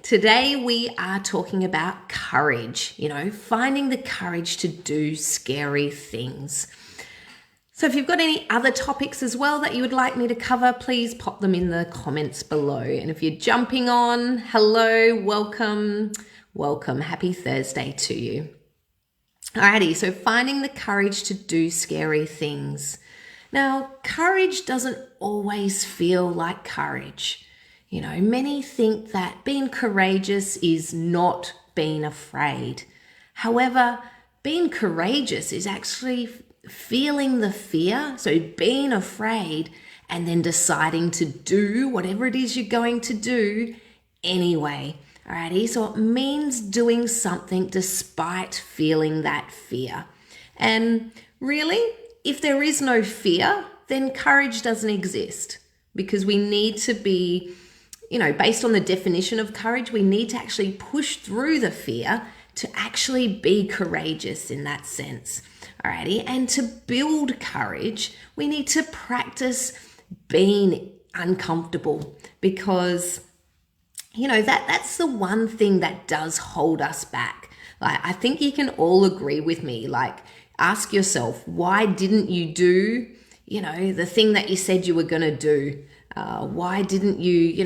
Today we are talking about courage, finding the courage to do scary things. So if you've got any other topics as well that you would like me to cover, please pop them in the comments below. And if you're jumping on, hello, welcome, happy Thursday to you. Alrighty, so finding the courage to do scary things. Now, courage doesn't always feel like courage. Many think that being courageous is not being afraid. However, being courageous is actually feeling the fear, so being afraid, and then deciding to do whatever it is you're going to do anyway. Alrighty, so it means doing something despite feeling that fear. And really, if there is no fear, then courage doesn't exist, because we need to be, based on the definition of courage, we need to actually push through the fear to actually be courageous in that sense. Alrighty, and to build courage, we need to practice being uncomfortable, because that's the one thing that does hold us back. I think you can all agree with me. Ask yourself, why didn't you do, the thing that you said you were going to do? Why didn't you,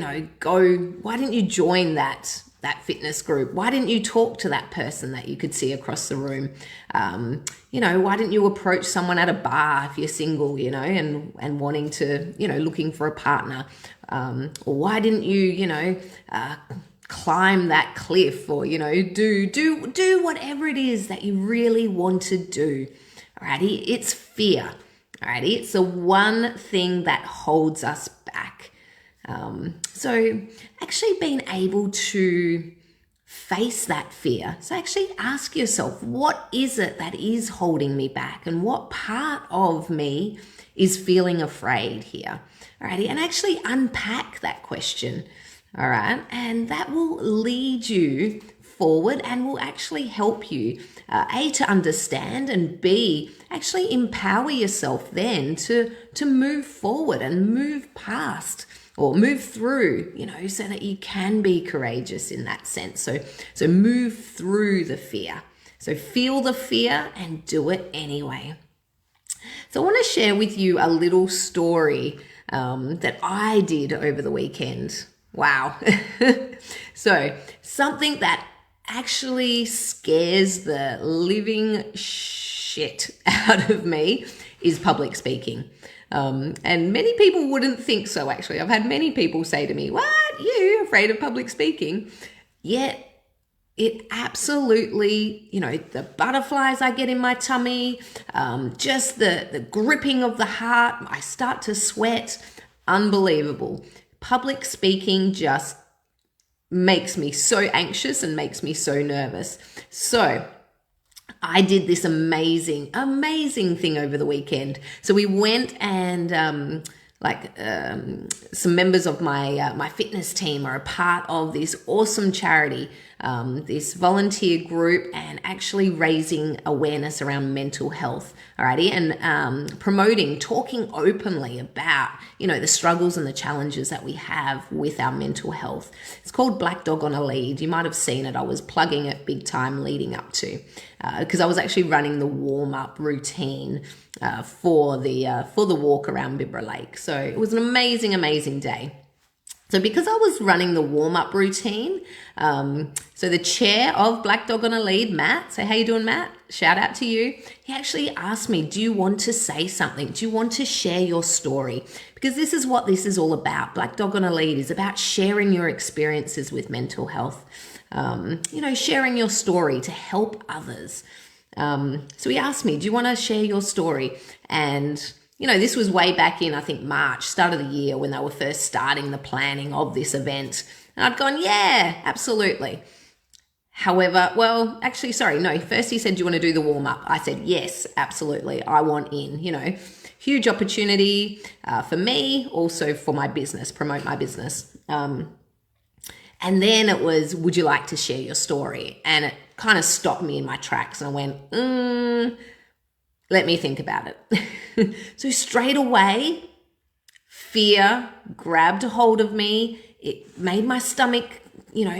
why didn't you join that fitness group? Why didn't you talk to that person that you could see across the room? Why didn't you approach someone at a bar if you're single, and wanting to, looking for a partner? Or why didn't you, climb that cliff, or, do whatever it is that you really want to do. Alrighty, it's fear. Alrighty, it's the one thing that holds us back. So actually being able to face that fear. So actually ask yourself, what is it that is holding me back, and what part of me is feeling afraid here? Alrighty, and actually unpack that question. All right, and that will lead you forward and will actually help you, A, to understand, and B, actually empower yourself then to move forward and move past or move through, so that you can be courageous in that sense. So move through the fear. So feel the fear and do it anyway. So I want to share with you a little story that I did over the weekend. Wow. So something that actually scares the living shit out of me is public speaking. And many people wouldn't think so, actually. I've had many people say to me, "What? You afraid of public speaking?" Yet it absolutely, the butterflies I get in my tummy, just the gripping of the heart, I start to sweat. Unbelievable. Public speaking just makes me so anxious and makes me so nervous. So I did this amazing thing over the weekend. So we went and some members of my fitness team are a part of this awesome charity, this volunteer group, and actually raising awareness around mental health, alrighty, and promoting, talking openly about, the struggles and the challenges that we have with our mental health. It's called Black Dog on a Lead. You might have seen it. I was plugging it big time leading up to, because I was actually running the warm-up routine for the walk around Bibra Lake. So it was an amazing day. So because I was running the warm-up routine, so the chair of Black Dog on a Lead, Matt, so how you doing, Matt? Shout out to you. He actually asked me, do you want to say something? Do you want to share your story? Because this is what this is all about. Black Dog on a Lead is about sharing your experiences with mental health, sharing your story to help others. So he asked me, do you want to share your story? And this was way back in, I think, March, start of the year, when they were first starting the planning of this event. And I'd gone, yeah, absolutely. However, first he said, do you want to do the warm-up? I said, yes, absolutely. I want in, huge opportunity for me, also for my business, promote my business. And then it was, would you like to share your story? And it kind of stopped me in my tracks. And I went, let me think about it. So straight away, fear grabbed a hold of me. It made my stomach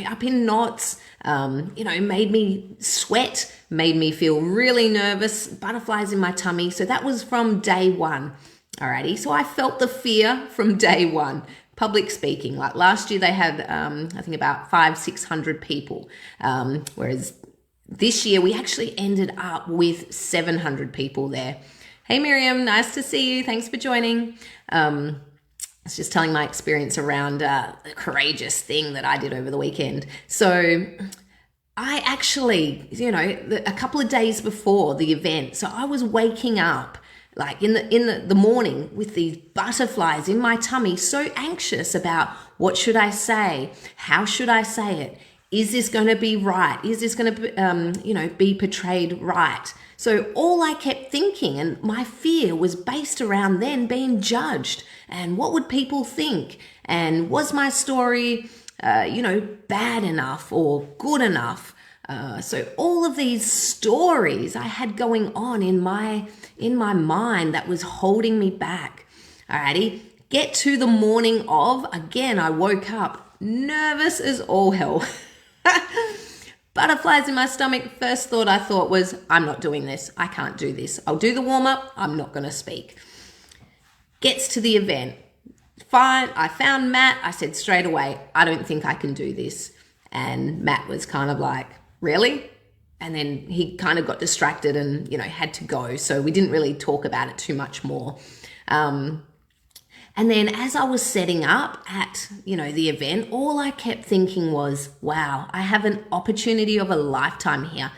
up in knots, made me sweat, made me feel really nervous, butterflies in my tummy. So that was from day one. Alrighty, so I felt the fear from day one. Public speaking, like last year they had, I think about 500-600 people, whereas this year we actually ended up with 700 people there. Hey Miriam, nice to see you. Thanks for joining. I was just telling my experience around the courageous thing that I did over the weekend. So I actually, a couple of days before the event, so I was waking up like in the morning with these butterflies in my tummy, so anxious about what should I say? How should I say it? Is this going to be right? Is this going to, be portrayed right? So all I kept thinking, and my fear was based around then being judged, and what would people think? And was my story, bad enough or good enough? So all of these stories I had going on in my mind that was holding me back. Alrighty, get to the morning of, again, I woke up nervous as all hell. Butterflies in my stomach. First thought I thought was, I'm not doing this. I can't do this. I'll do the warm up. I'm not going to speak. Gets to the event. Fine. I found Matt. I said straight away, I don't think I can do this. And Matt was kind of like, really? And then he kind of got distracted and, had to go. So we didn't really talk about it too much more. And then as I was setting up at, the event, all I kept thinking was, wow, I have an opportunity of a lifetime here.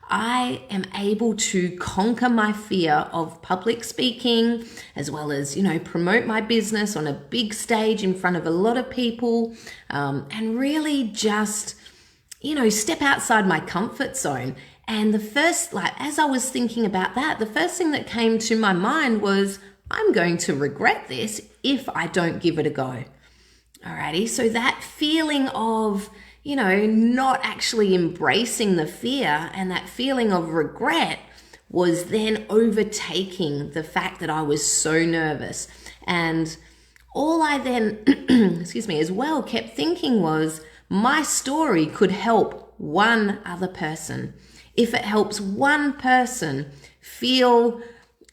I am able to conquer my fear of public speaking, as well as, promote my business on a big stage in front of a lot of people, and really just, step outside my comfort zone. And the first, as I was thinking about that, the first thing that came to my mind was, I'm going to regret this if I don't give it a go. Alrighty, so that feeling of, not actually embracing the fear and that feeling of regret was then overtaking the fact that I was so nervous. And all I then, as well kept thinking was, my story could help one other person. If it helps one person feel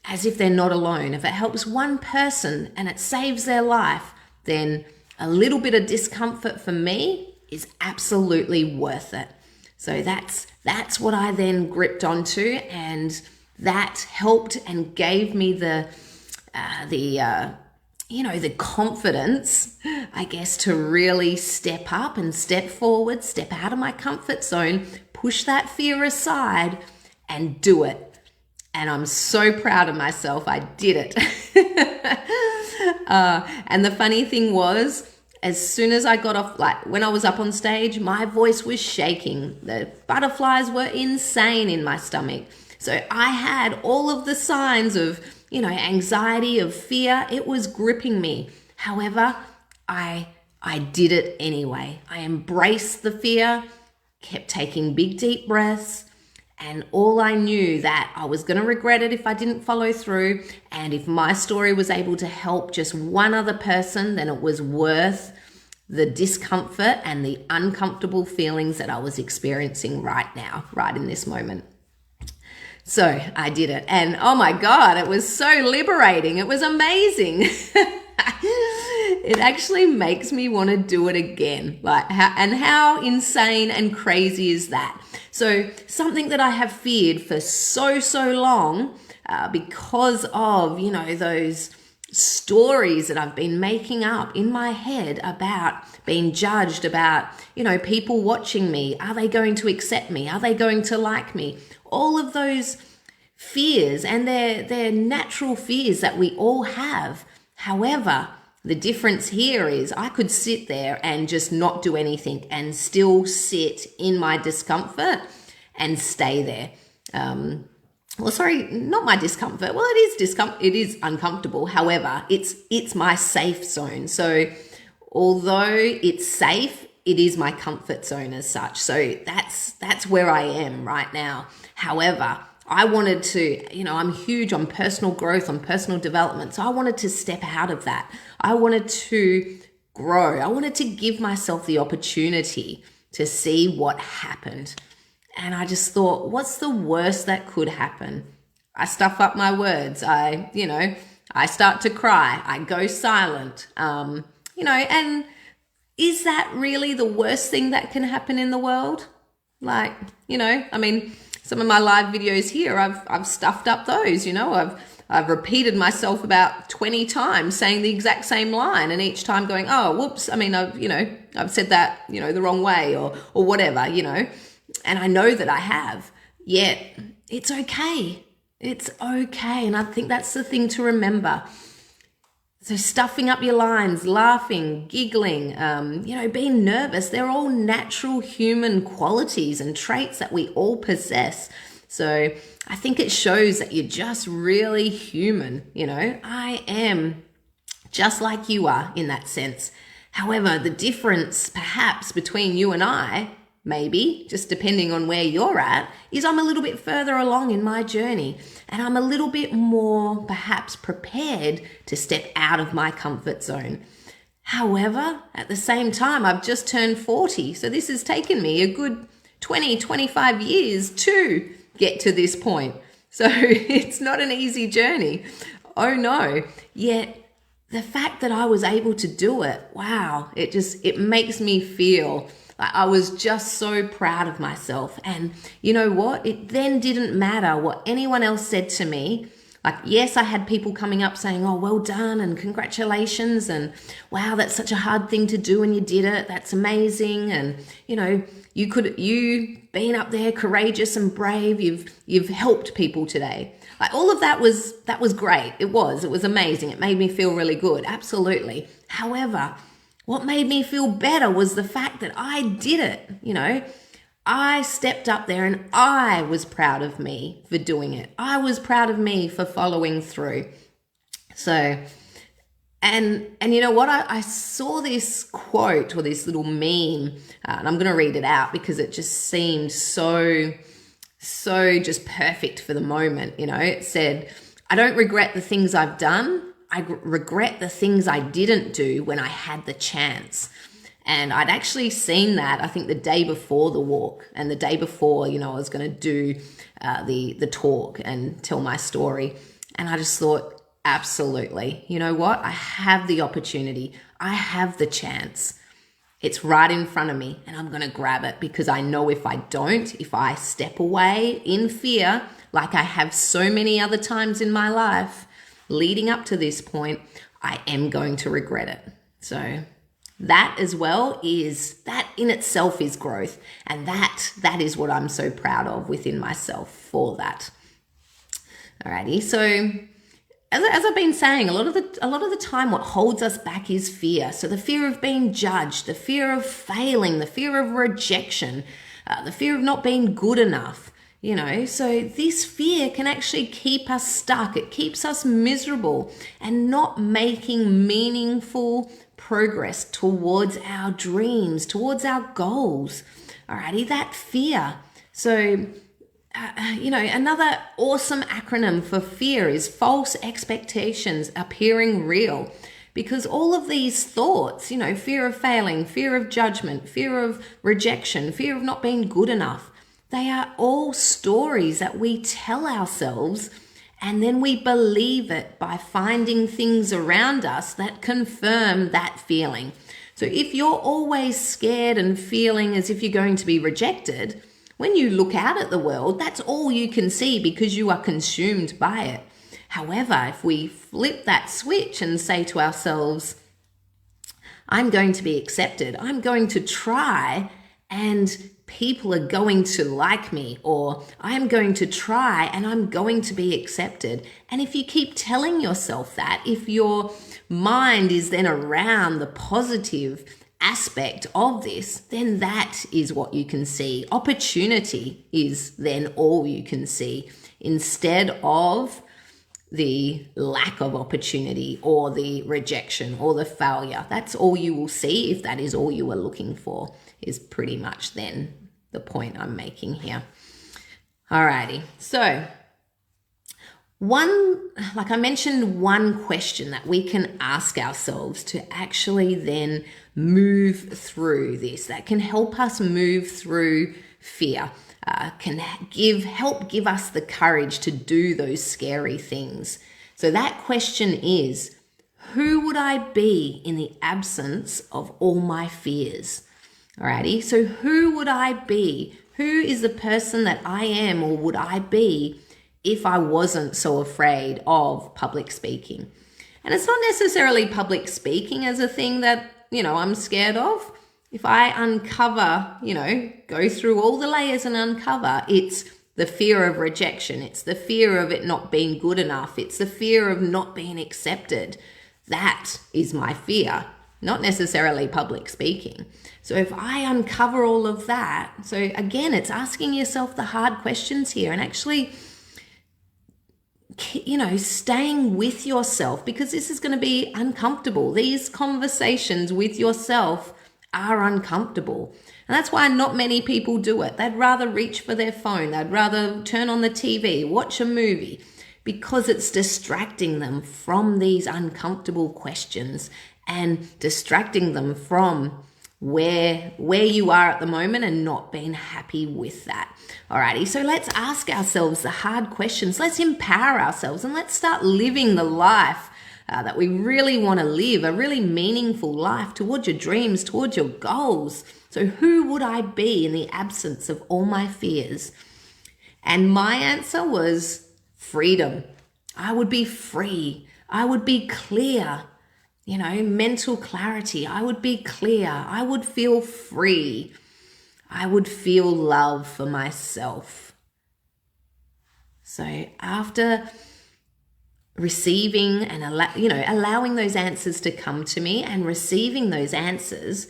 as if they're not alone, if it helps one person and it saves their life, then a little bit of discomfort for me is absolutely worth it. So that's what I then gripped onto, and that helped and gave me the confidence, I guess, to really step up and step forward, step out of my comfort zone, push that fear aside and do it. And I'm so proud of myself. I did it. And the funny thing was, as soon as I got off, when I was up on stage, my voice was shaking. The butterflies were insane in my stomach. So I had all of the signs of, anxiety, of fear. It was gripping me. However, I did it anyway. I embraced the fear, kept taking big, deep breaths. And all I knew that I was going to regret it if I didn't follow through. And if my story was able to help just one other person, then it was worth the discomfort and the uncomfortable feelings that I was experiencing right now, right in this moment. So I did it. And oh my God, it was so liberating. It was amazing. It actually makes me want to do it again. How insane and crazy is that? So something that I have feared for so long because of, those stories that I've been making up in my head about being judged, about, people watching me. Are they going to accept me? Are they going to like me? All of those fears, and they're natural fears that we all have. However, the difference here is I could sit there and just not do anything and still sit in my discomfort and stay there. Not my discomfort. Well, it is uncomfortable. However, it's my safe zone. So although it's safe, it is my comfort zone as such. So that's where I am right now. However, I wanted to, I'm huge on personal growth, on personal development. So I wanted to step out of that. I wanted to grow. I wanted to give myself the opportunity to see what happened. And I just thought, what's the worst that could happen? I stuff up my words. I start to cry. I go silent. And is that really the worst thing that can happen in the world? Like, some of my live videos here, I've stuffed up those, I've repeated myself about 20 times saying the exact same line, and each time going, oh, whoops, I've said that, the wrong way or whatever, and I know that I have, yet it's okay. It's okay. And I think that's the thing to remember. So stuffing up your lines, laughing, giggling, being nervous, they're all natural human qualities and traits that we all possess. So I think it shows that you're just really human. I am just like you are in that sense. However, the difference perhaps between you and I, maybe, just depending on where you're at, is I'm a little bit further along in my journey, and I'm a little bit more perhaps prepared to step out of my comfort zone. However, at the same time, I've just turned 40, so this has taken me a good 20, 25 years to get to this point. So it's not an easy journey. Oh no. Yet the fact that I was able to do it, wow, it makes me feel like I was just so proud of myself. And you know what? It then didn't matter what anyone else said to me. Like, yes, I had people coming up saying, oh, well done and congratulations. And wow, that's such a hard thing to do and you did it. That's amazing. And, you being up there courageous and brave, you've helped people today. Like, all of that was great. It was amazing. It made me feel really good. Absolutely. However, what made me feel better was the fact that I did it. I stepped up there and I was proud of me for doing it. I was proud of me for following through. So, and you know what? I saw this quote or this little meme, and I'm going to read it out because it just seemed so just perfect for the moment. It said, I don't regret the things I've done. I regret the things I didn't do when I had the chance. And I'd actually seen that, I think, the day before the walk, and the day before, I was going to do the talk and tell my story. And I just thought, absolutely, you know what? I have the opportunity. I have the chance. It's right in front of me, and I'm going to grab it, because I know if I step away in fear, like I have so many other times in my life leading up to this point, I am going to regret it. So that as well that in itself is growth. And that is what I'm so proud of within myself for that. Alrighty. So as I've been saying, a lot of the time what holds us back is fear. So the fear of being judged, the fear of failing, the fear of rejection, the fear of not being good enough. So this fear can actually keep us stuck. It keeps us miserable and not making meaningful progress towards our dreams, towards our goals. Alrighty, that fear. So, another awesome acronym for fear is false expectations appearing real. Because all of these thoughts, fear of failing, fear of judgment, fear of rejection, fear of not being good enough, they are all stories that we tell ourselves, and then we believe it by finding things around us that confirm that feeling. So if you're always scared and feeling as if you're going to be rejected, when you look out at the world, that's all you can see because you are consumed by it. However, if we flip that switch and say to ourselves, I'm going to be accepted, I'm going to try, and people are going to like me, or I'm going to try and I'm going to be accepted. And if you keep telling yourself that, if your mind is then around the positive aspect of this, then that is what you can see. Opportunity is then all you can see, instead of the lack of opportunity or the rejection or the failure. That's all you will see if that is all you are looking for, is pretty much then the point I'm making here. Alrighty, so Like I mentioned, one question that we can ask ourselves to actually then move through this, that can help us move through fear, can help give us the courage to do those scary things. So that question is, who would I be in the absence of all my fears? Alrighty, so who would I be? Who is the person that I am or would I be if I wasn't so afraid of public speaking? And it's not necessarily public speaking as a thing that, I'm scared of. If I uncover, go through all the layers and uncover, it's the fear of rejection. It's the fear of it not being good enough. It's the fear of not being accepted. That is my fear, not necessarily public speaking. So if I uncover all of that, so again, it's asking yourself the hard questions here and actually, staying with yourself, because this is going to be uncomfortable. These conversations with yourself are uncomfortable. And that's why not many people do it. They'd rather reach for their phone. They'd rather turn on the TV, watch a movie, because it's distracting them from these uncomfortable questions and distracting them from where you are at the moment and not being happy with that. Alrighty, so let's ask ourselves the hard questions. Let's empower ourselves and let's start living the life that we really want to live, a really meaningful life towards your dreams, towards your goals. So who would I be in the absence of all my fears? And my answer was freedom. I would be free. I would be clear. Mental clarity. I would be clear. I would feel free. I would feel love for myself. So after receiving and allowing those answers to come to me and receiving those answers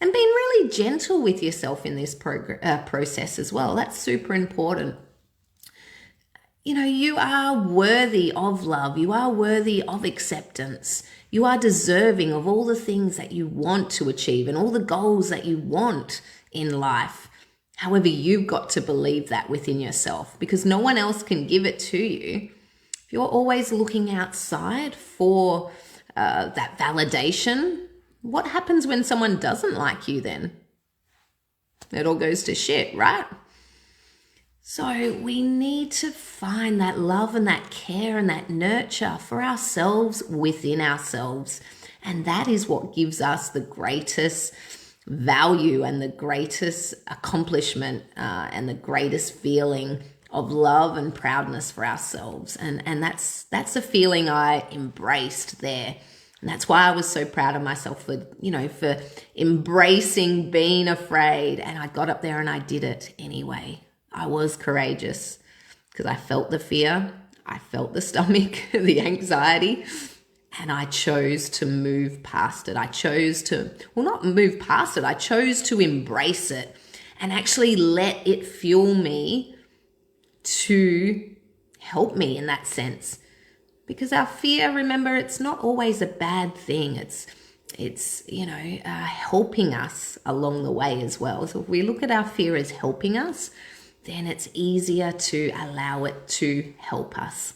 and being really gentle with yourself in this process as well, that's super important. You are worthy of love. You are worthy of acceptance. You are deserving of all the things that you want to achieve and all the goals that you want in life. However, you've got to believe that within yourself, because no one else can give it to you. If you're always looking outside for that validation, what happens when someone doesn't like you then? It all goes to shit, right? So we need to find that love and that care and that nurture for ourselves within ourselves. And that is what gives us the greatest value and the greatest accomplishment and the greatest feeling of love and proudness for ourselves. And that's a feeling I embraced there. And that's why I was so proud of myself for embracing being afraid. And I got up there and I did it anyway. I was courageous because I felt the fear, I felt the stomach, the anxiety, and I chose to move past it. I chose to, not move past it, I chose to embrace it and actually let it fuel me to help me in that sense. Because our fear, remember, it's not always a bad thing. It's helping us along the way as well. So if we look at our fear as helping us, then it's easier to allow it to help us.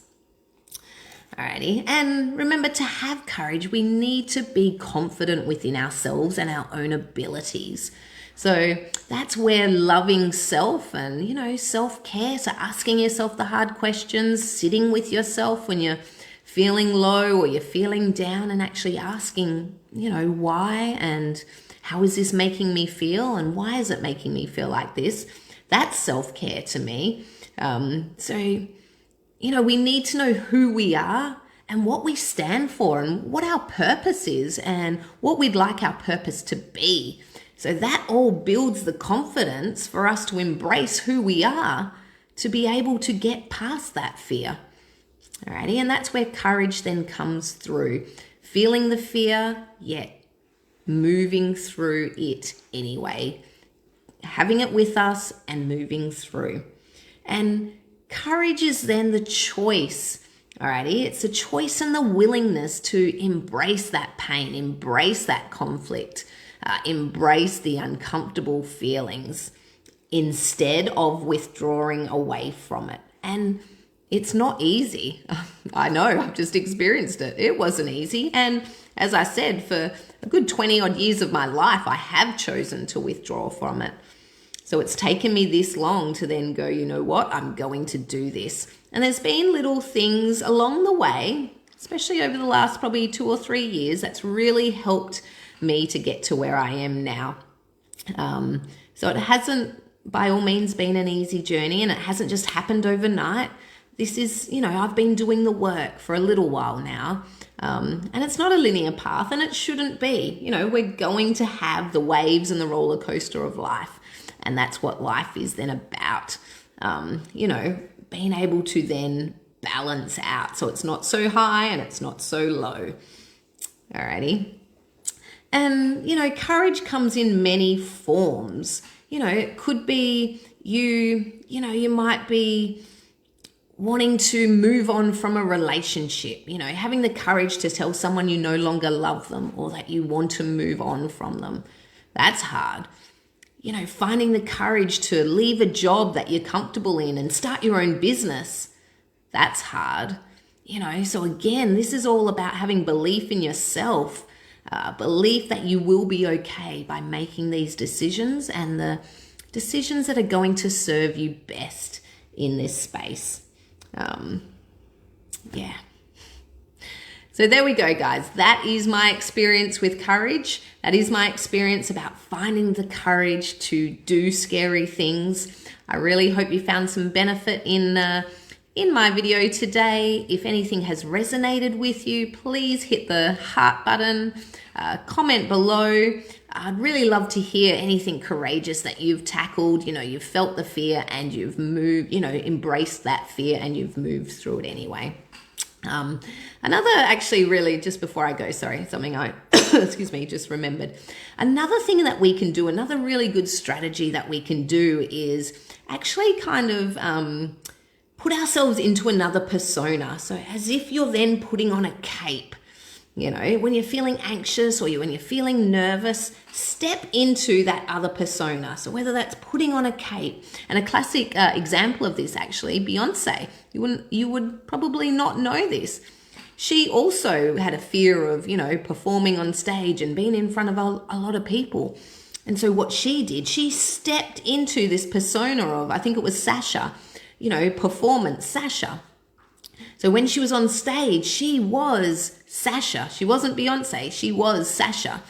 Alrighty, and remember, to have courage, we need to be confident within ourselves and our own abilities. So that's where loving self and, self-care, so asking yourself the hard questions, sitting with yourself when you're feeling low or you're feeling down and actually asking, why and how is this making me feel and why is it making me feel like this? That's self-care to me. We need to know who we are and what we stand for and what our purpose is and what we'd like our purpose to be. So that all builds the confidence for us to embrace who we are, to be able to get past that fear. Alrighty, and that's where courage then comes through. Feeling the fear, yet moving through it anyway. Having it with us and moving through. And courage is then the choice. Alrighty, it's a choice and the willingness to embrace that pain, embrace that conflict, embrace the uncomfortable feelings instead of withdrawing away from it. And it's not easy. I know, I've just experienced it. It wasn't easy. And as I said, for a good 20 odd years of my life, I have chosen to withdraw from it. So it's taken me this long to then go, you know what, I'm going to do this. And there's been little things along the way, especially over the last probably 2 or 3 years, that's really helped me to get to where I am now. So it hasn't by all means been an easy journey, and it hasn't just happened overnight. This is, I've been doing the work for a little while now. And it's not a linear path, and it shouldn't be. We're going to have the waves and the roller coaster of life. And that's what life is then about. Being able to then balance out. So it's not so high and it's not so low. Alrighty. And, courage comes in many forms. It could be you might be wanting to move on from a relationship, having the courage to tell someone you no longer love them or that you want to move on from them. That's hard. Finding the courage to leave a job that you're comfortable in and start your own business. That's hard. So again, this is all about having belief in yourself, belief that you will be okay by making these decisions and the decisions that are going to serve you best in this space. So there we go, guys. That is my experience with courage. That is my experience about finding the courage to do scary things. I really hope you found some benefit in my video today. If anything has resonated with you, please hit the heart button, comment below. I'd really love to hear anything courageous that you've tackled. You've felt the fear and you've moved, embraced that fear and you've moved through it anyway. Just before I go, something I, just remembered. Another thing that we can do, another really good strategy that we can do is actually kind of, put ourselves into another persona. So as if you're then putting on a cape. When you're feeling anxious or when you're feeling nervous, step into that other persona. So whether that's putting on a cape, and a classic example of this actually, Beyonce, you would probably not know this. She also had a fear of, performing on stage and being in front of a lot of people. And so what she did, she stepped into this persona of, I think it was Sasha, performance Sasha. So when she was on stage, she was Sasha. She wasn't Beyonce, she was Sasha.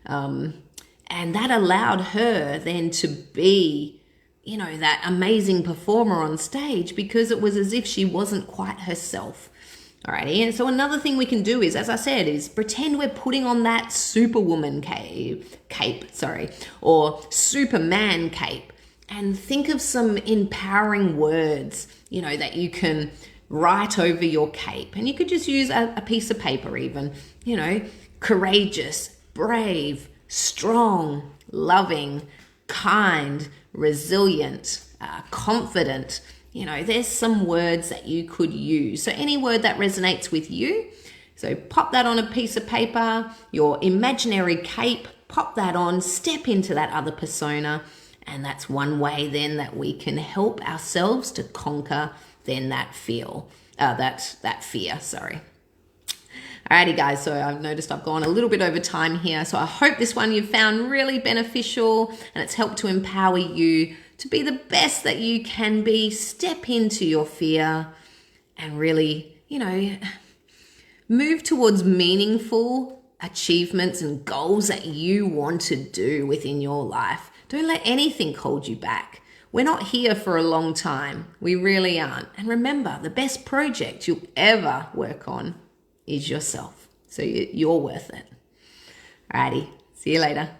And that allowed her then to be, that amazing performer on stage, because it was as if she wasn't quite herself. Alrighty, and so another thing we can do is, as I said, is pretend we're putting on that Superwoman cape, or Superman cape, and think of some empowering words, that you can write over your cape. And you could just use a piece of paper even, courageous, brave, strong, loving, kind, resilient, confident. There's some words that you could use. So any word that resonates with you. So pop that on a piece of paper, your imaginary cape, pop that on, step into that other persona. And that's one way then that we can help ourselves to conquer then that fear. Alrighty, guys, so I've noticed I've gone a little bit over time here. So I hope this one you've found really beneficial and it's helped to empower you to be the best that you can be. Step into your fear and really, move towards meaningful achievements and goals that you want to do within your life. Don't let anything hold you back. We're not here for a long time. We really aren't. And remember, the best project you'll ever work on is yourself. So you're worth it. Alrighty, see you later.